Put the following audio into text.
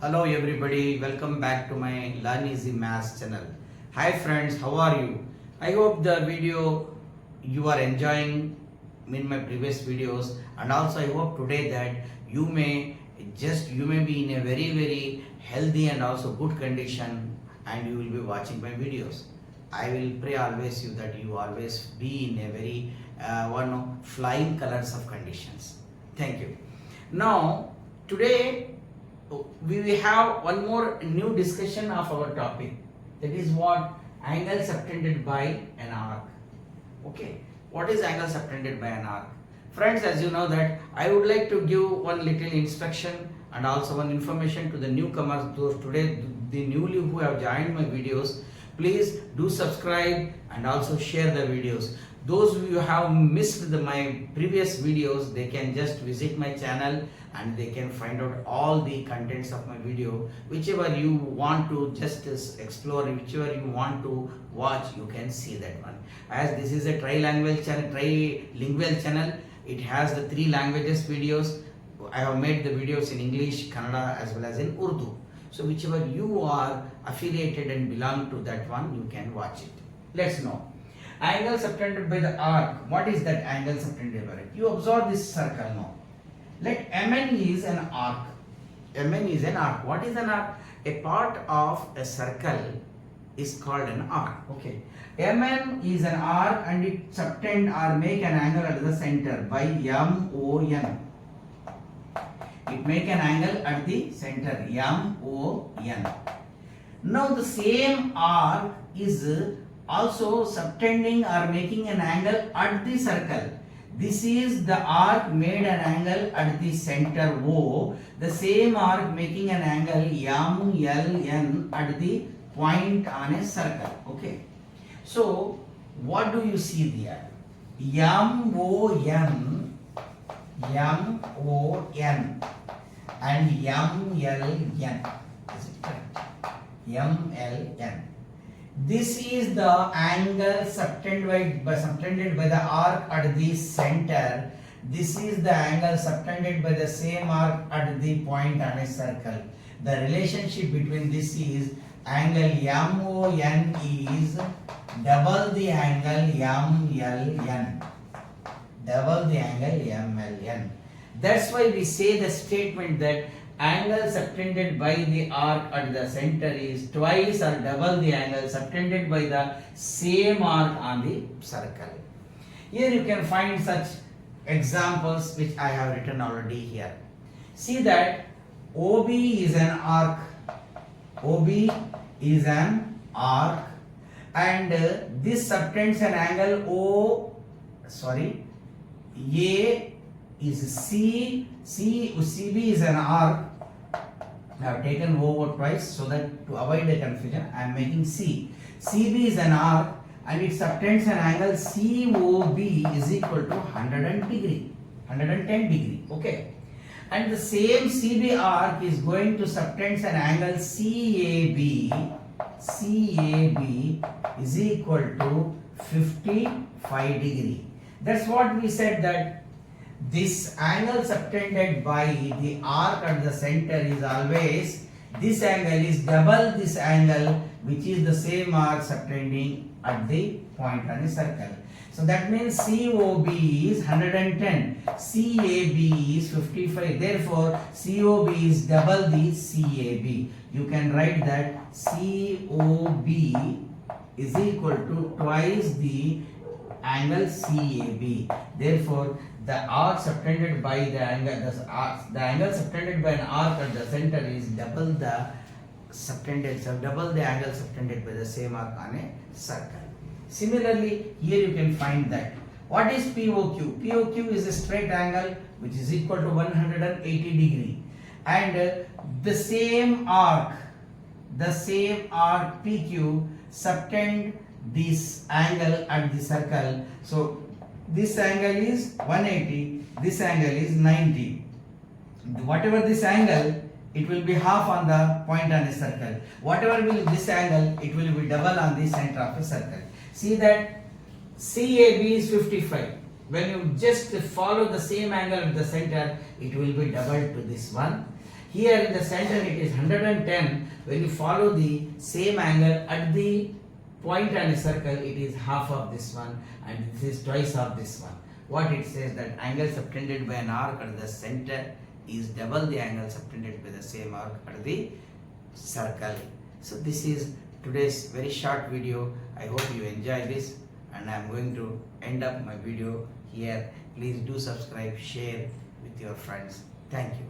Hello everybody, welcome back to my Learn Easy Maths channel. Hi friends, how are you? I hope the video you are enjoying in my previous videos, and also I hope today that you may be in a very healthy and also good condition and you will be watching my videos. I will pray always you that you always be in a very flying colors of conditions. Thank you. Now today we will have one more new discussion of our topic, that is what angle subtended by an arc. Okay, what is angle subtended by an arc? Friends, as you know that I would like to give one little instruction and also one information to the newcomers, those today the newly who have joined my videos. Please do subscribe and also share the videos. Those who have missed my previous videos, they can just visit my channel and they can find out all the contents of my video. Whichever you want to just explore, whichever you want to watch, you can see that one. As this is a trilingual channel, it has the 3 languages videos. I have made the videos in English, Kannada as well as in Urdu. So whichever you are affiliated and belong to that one, you can watch it. Let's know. Angle subtended by the arc. What is that angle subtended by it? You observe this circle now. Let Mn is an arc. Mn is an arc. What is an arc? A part of a circle is called an arc. Okay. Mn is an arc and it subtend or make an angle at the center by MON. It make an angle at the center MON. Now the same arc is also subtending or making an angle at the circle. This is the arc made an angle at the center O. The same arc making an angle MLN at the point on a circle. Okay. So what do you see there? MON and MLN. Is it correct? MLN. This is the angle subtended by the arc at the center. This is the angle subtended by the same arc at the point on a circle. The relationship between this is angle MON is double the angle MLN. Double the angle MLN. That's why we say the statement that angle subtended by the arc at the center is twice or double the angle subtended by the same arc on the circle. Here you can find such examples which I have written already here. See that OB is an arc. OB is an arc and this subtends an angle A is CB is an arc. I have taken over twice so that to avoid the confusion I am making C. CB is an arc and it subtends an angle COB is equal to 110 degree. Okay. And the same CB arc is going to subtend an angle CAB is equal to 55 degree. That's what we said, that this angle subtended by the arc at the center is always, this angle is double this angle which is the same arc subtending at the point on a circle. So that means COB is 110, CAB is 55. Therefore, COB is double the CAB. You can write that COB is equal to twice the angle CAB. Therefore, the arc subtended by the angle subtended by an arc at the center is double the angle subtended by the same arc on a circle. Similarly, here you can find that. What is POQ? POQ is a straight angle which is equal to 180 degree, and the same arc PQ subtend this angle at the circle. So this angle is 180, this angle is 90. Whatever this angle, it will be half on the point on a circle. Whatever will this angle, it will be double on the center of a circle. See that CAB is 55. When you just follow the same angle at the center, it will be double to this one. Here in the center it is 110. When you follow the same angle at the point on a circle, it is half of this one and this is twice of this one. What it says that angle subtended by an arc at the center is double the angle subtended by the same arc at the circle. So this is today's very short video. I hope you enjoy this, and I am going to end up my video here. Please do subscribe, share with your friends. Thank you.